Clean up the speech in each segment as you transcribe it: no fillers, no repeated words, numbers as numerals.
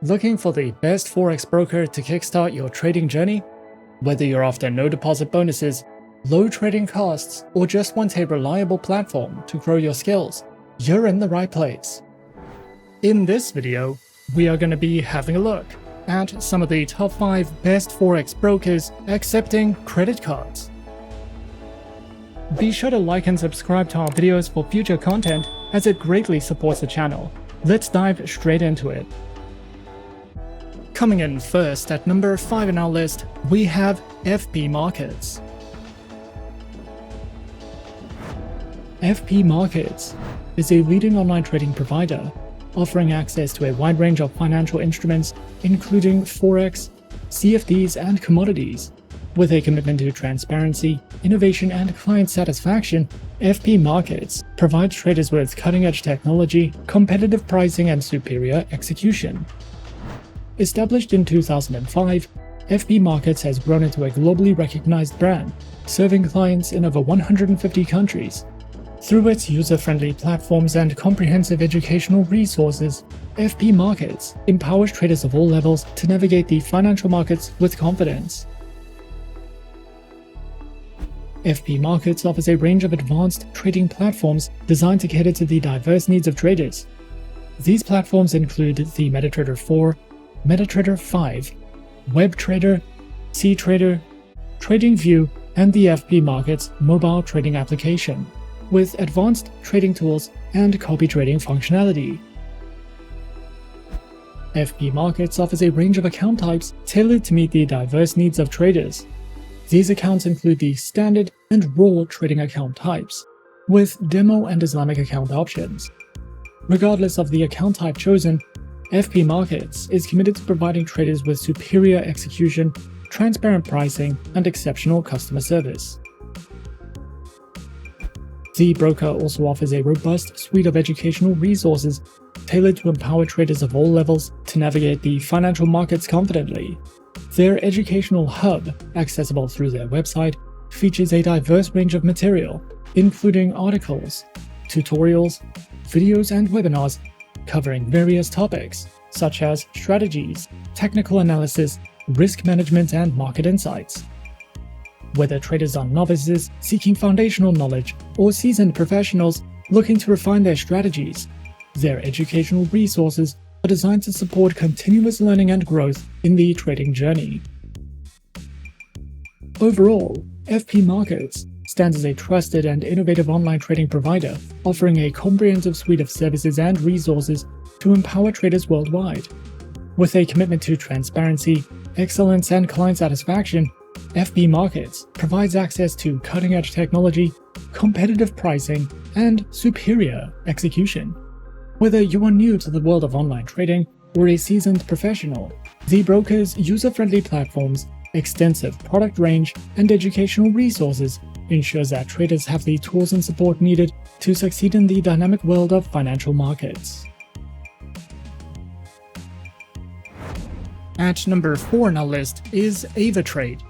Looking for the best Forex broker to kickstart your trading journey? Whether you're after no deposit bonuses, low trading costs, or just want a reliable platform to grow your skills, you're in the right place. In this video, we are going to be having a look at some of the top 5 best Forex brokers accepting credit cards. Be sure to like and subscribe to our videos for future content, as it greatly supports the channel. Let's dive straight into it. Coming in first at number 5 in our list, we have FP Markets. FP Markets is a leading online trading provider, offering access to a wide range of financial instruments, including Forex, CFDs, and commodities. With a commitment to transparency, innovation, and client satisfaction, FP Markets provides traders with cutting-edge technology, competitive pricing, and superior execution. Established in 2005, FP Markets has grown into a globally recognized brand, serving clients in over 150 countries. Through its user-friendly platforms and comprehensive educational resources, FP Markets empowers traders of all levels to navigate the financial markets with confidence. FP Markets offers a range of advanced trading platforms designed to cater to the diverse needs of traders. These platforms include the MetaTrader 4, MetaTrader 5, WebTrader, CTrader, TradingView, and the FP Markets mobile trading application, with advanced trading tools and copy trading functionality. FP Markets offers a range of account types tailored to meet the diverse needs of traders. These accounts include the standard and raw trading account types, with demo and Islamic account options. Regardless of the account type chosen, FP Markets is committed to providing traders with superior execution, transparent pricing, and exceptional customer service. The broker also offers a robust suite of educational resources tailored to empower traders of all levels to navigate the financial markets confidently. Their educational hub, accessible through their website, features a diverse range of material, including articles, tutorials, videos, and webinars covering various topics such as strategies, technical analysis, risk management, and market insights. Whether traders are novices seeking foundational knowledge or seasoned professionals looking to refine their strategies, their educational resources are designed to support continuous learning and growth in the trading journey. Overall, FP Markets stands as a trusted and innovative online trading provider, offering a comprehensive suite of services and resources to empower traders worldwide. With a commitment to transparency, excellence, and client satisfaction, FP Markets provides access to cutting-edge technology, competitive pricing, and superior execution. Whether you are new to the world of online trading or a seasoned professional, the broker's user-friendly platforms, extensive product range, and educational resources ensures that traders have the tools and support needed to succeed in the dynamic world of financial markets. At number 4 on our list is Avatrade.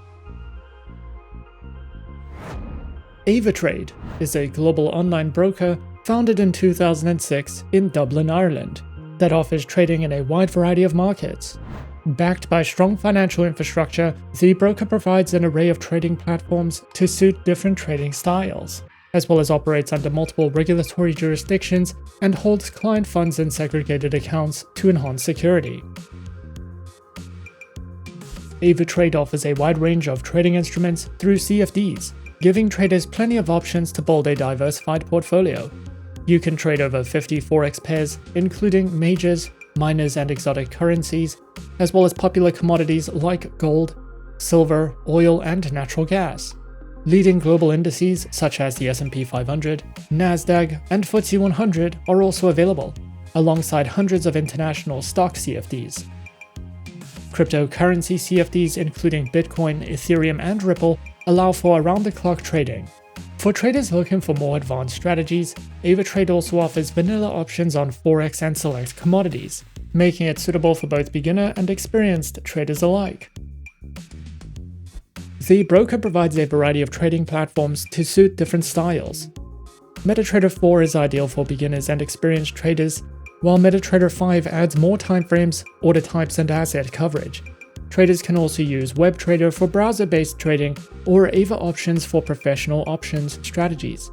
Avatrade is a global online broker founded in 2006 in Dublin, Ireland, that offers trading in a wide variety of markets. Backed by strong financial infrastructure, the broker provides an array of trading platforms to suit different trading styles, as well as operates under multiple regulatory jurisdictions and holds client funds in segregated accounts to enhance security. Avatrade offers a wide range of trading instruments through CFDs, giving traders plenty of options to build a diversified portfolio. You can trade over 50 Forex pairs, including majors, minors, and exotic currencies, as well as popular commodities like gold, silver, oil, and natural gas. Leading global indices such as the S&P 500, NASDAQ, and FTSE 100 are also available, alongside hundreds of international stock CFDs. Cryptocurrency CFDs including Bitcoin, Ethereum, and Ripple allow for around-the-clock trading. For traders looking for more advanced strategies, Avatrade also offers vanilla options on Forex and select commodities, making it suitable for both beginner and experienced traders alike. The broker provides a variety of trading platforms to suit different styles. MetaTrader 4 is ideal for beginners and experienced traders, while MetaTrader 5 adds more timeframes, order types, and asset coverage. Traders can also use WebTrader for browser-based trading or Ava options for professional options strategies.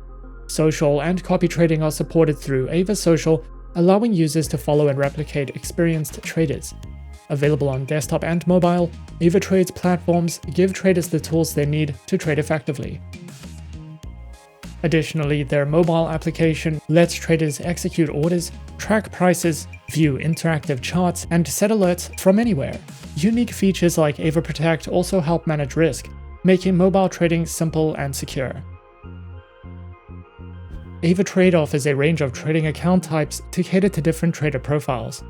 Social and copy trading are supported through Ava Social, allowing users to follow and replicate experienced traders. Available on desktop and mobile, Avatrade's platforms give traders the tools they need to trade effectively. Additionally, their mobile application lets traders execute orders, track prices, view interactive charts, and set alerts from anywhere. Unique features like Ava Protect also help manage risk, making mobile trading simple and secure. Avatrade offers a range of trading account types to cater to different trader profiles.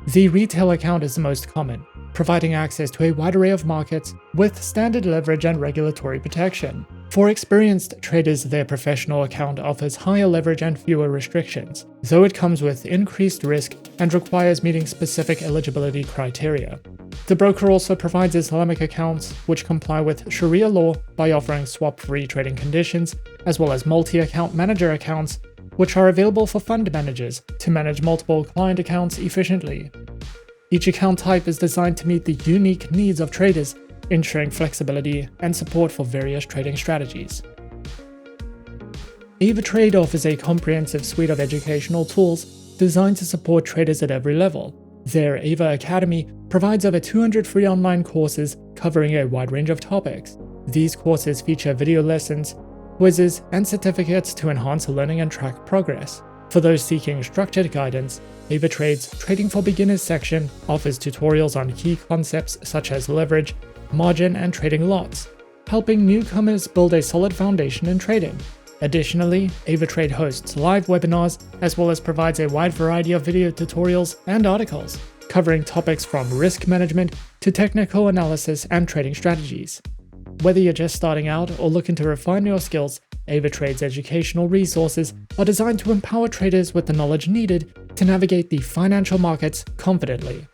The retail account is the most common, providing access to a wide array of markets with standard leverage and regulatory protection. For experienced traders, their professional account offers higher leverage and fewer restrictions, though it comes with increased risk and requires meeting specific eligibility criteria. The broker also provides Islamic accounts, which comply with Sharia law by offering swap-free trading conditions, as well as multi-account manager accounts, which are available for fund managers to manage multiple client accounts efficiently. Each account type is designed to meet the unique needs of traders, ensuring flexibility and support for various trading strategies. Avatrade offers a comprehensive suite of educational tools designed to support traders at every level. Their Ava Academy provides over 200 free online courses covering a wide range of topics. These courses feature video lessons, quizzes, and certificates to enhance learning and track progress. For those seeking structured guidance, Avatrade's Trading for Beginners section offers tutorials on key concepts such as leverage, margin, and trading lots, helping newcomers build a solid foundation in trading. Additionally, Avatrade hosts live webinars as well as provides a wide variety of video tutorials and articles, covering topics from risk management to technical analysis and trading strategies. Whether you're just starting out or looking to refine your skills, Avatrade's educational resources are designed to empower traders with the knowledge needed to navigate the financial markets confidently.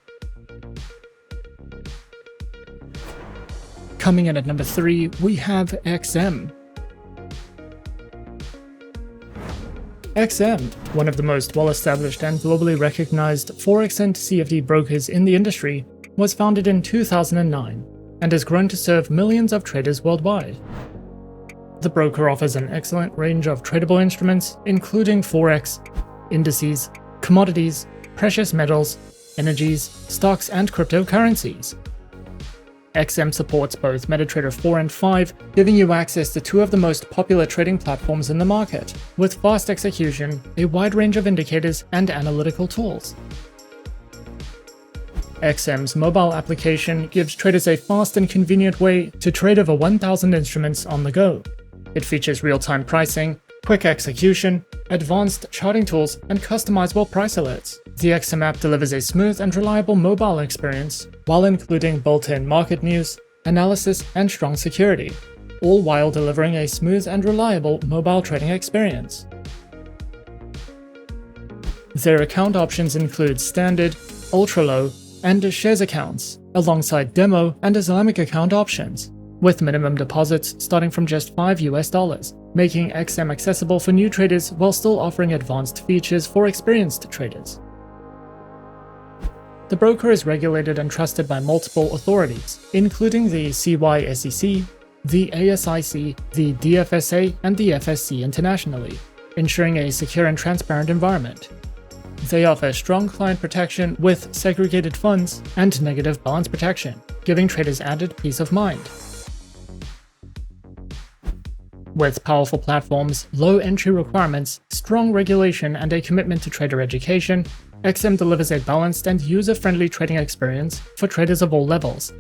Coming in at number 3, we have XM. XM, one of the most well-established and globally recognized Forex and CFD brokers in the industry, was founded in 2009 and has grown to serve millions of traders worldwide. The broker offers an excellent range of tradable instruments, including Forex, indices, commodities, precious metals, energies, stocks, and cryptocurrencies. XM supports both MetaTrader 4 and 5, giving you access to two of the most popular trading platforms in the market, with fast execution, a wide range of indicators, and analytical tools. XM's mobile application gives traders a fast and convenient way to trade over 1,000 instruments on the go. It features real-time pricing, quick execution, advanced charting tools, and customizable price alerts. The XM app delivers a smooth and reliable mobile experience, while including built-in market news, analysis, and strong security, all while delivering a smooth and reliable mobile trading experience. Their account options include standard, ultra-low, and shares accounts, alongside demo and Islamic account options, with minimum deposits starting from just $5, making XM accessible for new traders while still offering advanced features for experienced traders. The broker is regulated and trusted by multiple authorities, including the CYSEC, the ASIC, the DFSA, and the FSC internationally, ensuring a secure and transparent environment. They offer strong client protection with segregated funds and negative balance protection, giving traders added peace of mind. With powerful platforms, low entry requirements, strong regulation, and a commitment to trader education, XM delivers a balanced and user-friendly trading experience for traders of all levels.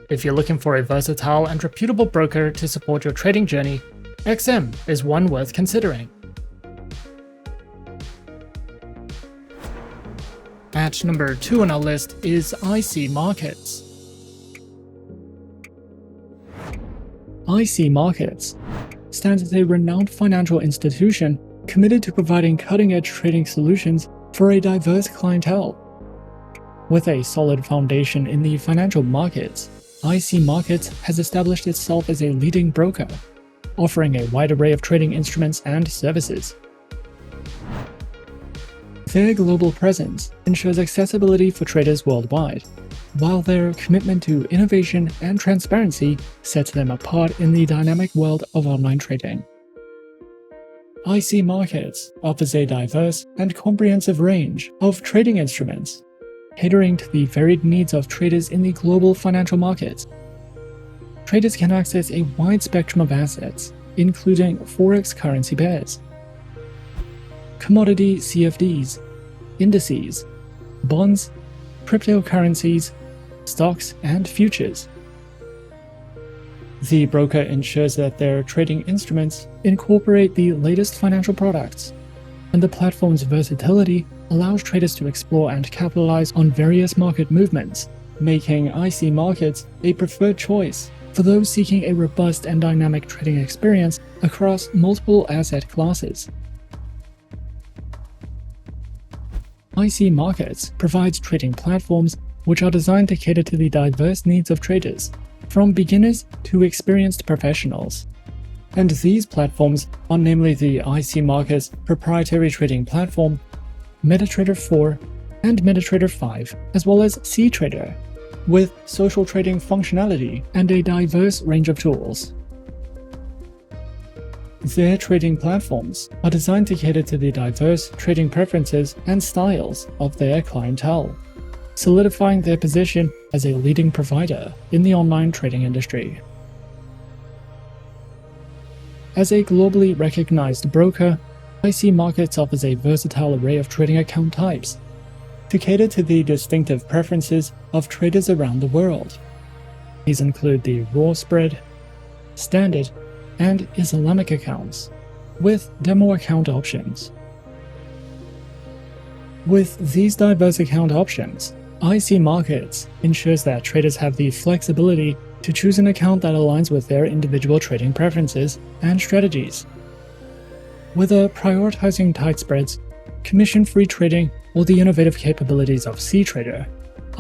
If you're looking for a versatile and reputable broker to support your trading journey, XM is one worth considering. At number 2 on our list is IC Markets. IC Markets stands as a renowned financial institution committed to providing cutting-edge trading solutions for a diverse clientele. With a solid foundation in the financial markets, IC Markets has established itself as a leading broker, offering a wide array of trading instruments and services. Their global presence ensures accessibility for traders worldwide, while their commitment to innovation and transparency sets them apart in the dynamic world of online trading. IC Markets offers a diverse and comprehensive range of trading instruments, catering to the varied needs of traders in the global financial markets. Traders can access a wide spectrum of assets, including Forex currency pairs, commodity CFDs, indices, bonds, cryptocurrencies, stocks, and futures. The broker ensures that their trading instruments incorporate the latest financial products, and the platform's versatility allows traders to explore and capitalize on various market movements, making IC Markets a preferred choice for those seeking a robust and dynamic trading experience across multiple asset classes. IC Markets provides trading platforms which are designed to cater to the diverse needs of traders, from beginners to experienced professionals. And these platforms are namely the IC Markets proprietary trading platform, MetaTrader 4, and MetaTrader 5, as well as CTrader, with social trading functionality and a diverse range of tools. Their trading platforms are designed to cater to the diverse trading preferences and styles of their clientele, solidifying their position as a leading provider in the online trading industry. As a globally recognized broker, IC Markets offers a versatile array of trading account types to cater to the distinctive preferences of traders around the world. These include the raw spread, standard, and Islamic accounts, with demo account options. With these diverse account options, IC Markets ensures that traders have the flexibility to choose an account that aligns with their individual trading preferences and strategies. Whether prioritizing tight spreads, commission-free trading, or the innovative capabilities of CTrader,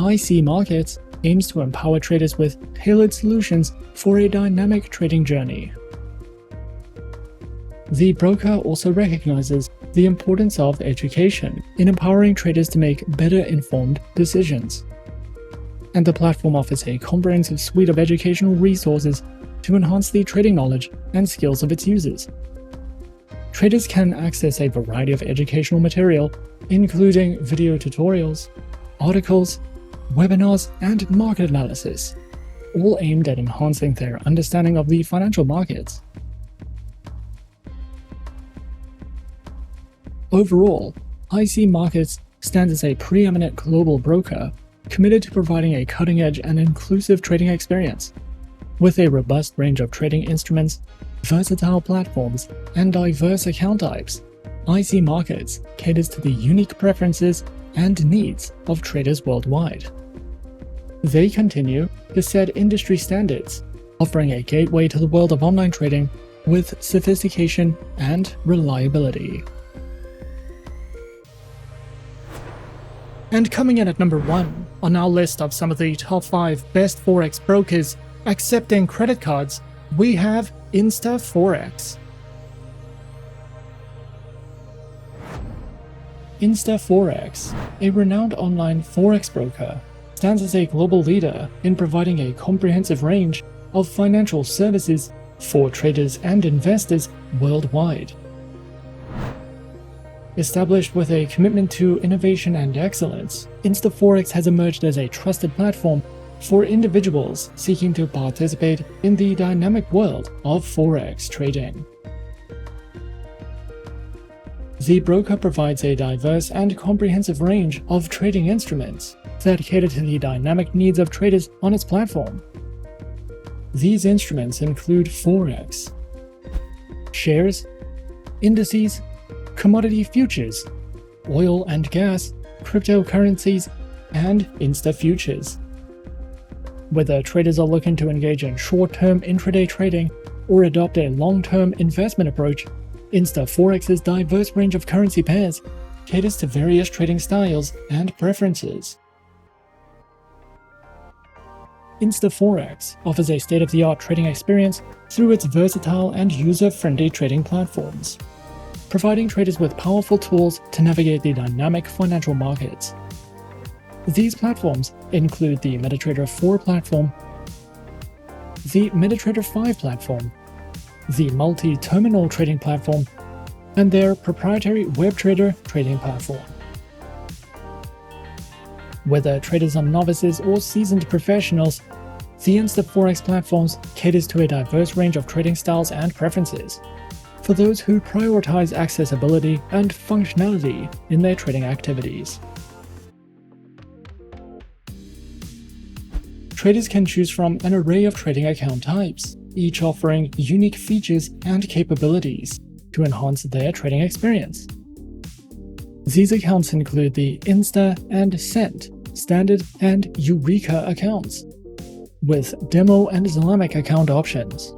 IC Markets aims to empower traders with tailored solutions for a dynamic trading journey. The broker also recognizes the importance of education in empowering traders to make better informed decisions. And the platform offers a comprehensive suite of educational resources to enhance the trading knowledge and skills of its users. Traders can access a variety of educational material, including video tutorials, articles, webinars, and market analysis, all aimed at enhancing their understanding of the financial markets. Overall, IC Markets stands as a preeminent global broker committed to providing a cutting-edge and inclusive trading experience. With a robust range of trading instruments, versatile platforms, and diverse account types, IC Markets caters to the unique preferences and needs of traders worldwide. They continue to set industry standards, offering a gateway to the world of online trading with sophistication and reliability. And coming in at number 1 on our list of some of the top 5 best Forex brokers accepting credit cards, we have InstaForex. InstaForex, a renowned online Forex broker, stands as a global leader in providing a comprehensive range of financial services for traders and investors worldwide. Established with a commitment to innovation and excellence, InstaForex has emerged as a trusted platform for individuals seeking to participate in the dynamic world of Forex trading. The broker provides a diverse and comprehensive range of trading instruments that cater to the dynamic needs of traders on its platform. These instruments include Forex, shares, indices, commodity futures, oil and gas, cryptocurrencies, and Insta futures. Whether traders are looking to engage in short-term intraday trading or adopt a long-term investment approach, InstaForex's diverse range of currency pairs caters to various trading styles and preferences. InstaForex offers a state-of-the-art trading experience through its versatile and user-friendly trading platforms. providing traders with powerful tools to navigate the dynamic financial markets. These platforms include the MetaTrader 4 platform, the MetaTrader 5 platform, the multi-terminal trading platform, and their proprietary WebTrader trading platform. Whether traders are novices or seasoned professionals, the InstaForex platforms caters to a diverse range of trading styles and preferences for those who prioritize accessibility and functionality in their trading activities. Traders can choose from an array of trading account types, each offering unique features and capabilities to enhance their trading experience. These accounts include the Insta and Cent, Standard and Eureka accounts, with Demo and Islamic account options.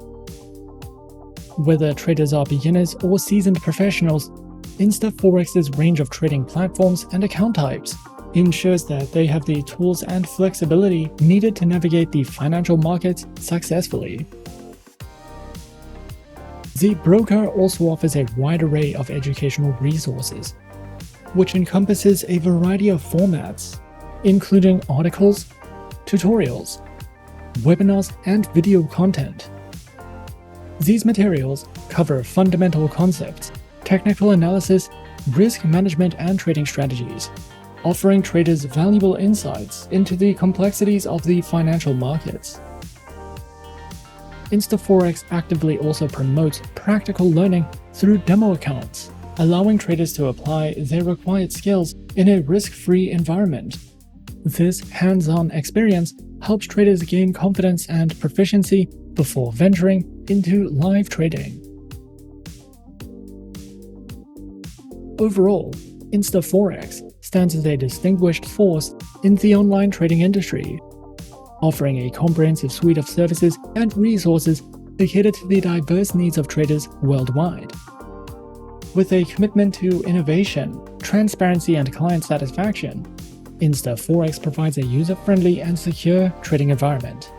Whether traders are beginners or seasoned professionals, InstaForex's range of trading platforms and account types ensures that they have the tools and flexibility needed to navigate the financial markets successfully. The broker also offers a wide array of educational resources, which encompasses a variety of formats, including articles, tutorials, webinars, and video content. These materials cover fundamental concepts, technical analysis, risk management, and trading strategies, offering traders valuable insights into the complexities of the financial markets. InstaForex actively also promotes practical learning through demo accounts, allowing traders to apply their required skills in a risk-free environment. This hands-on experience helps traders gain confidence and proficiency before venturing into live trading. Overall, InstaForex stands as a distinguished force in the online trading industry, offering a comprehensive suite of services and resources to cater to the diverse needs of traders worldwide. With a commitment to innovation, transparency, and client satisfaction, InstaForex provides a user-friendly and secure trading environment.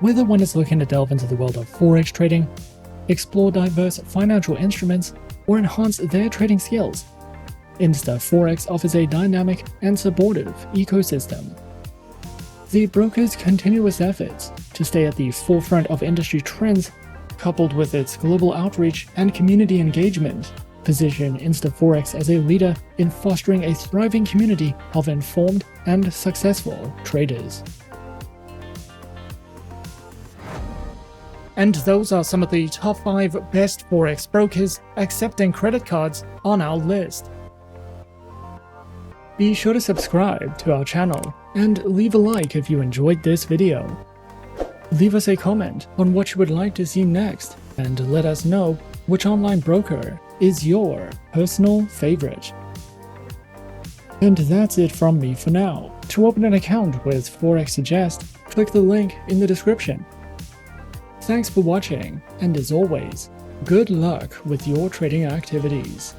Whether one is looking to delve into the world of Forex trading, explore diverse financial instruments, or enhance their trading skills, InstaForex offers a dynamic and supportive ecosystem. The broker's continuous efforts to stay at the forefront of industry trends, coupled with its global outreach and community engagement, position InstaForex as a leader in fostering a thriving community of informed and successful traders. And those are some of the top 5 best Forex brokers accepting credit cards on our list. Be sure to subscribe to our channel and leave a like if you enjoyed this video. Leave us a comment on what you would like to see next, and let us know which online broker is your personal favorite. And that's it from me for now. To open an account with Forexsuggest, click the link in the description. Thanks for watching, and as always, good luck with your trading activities.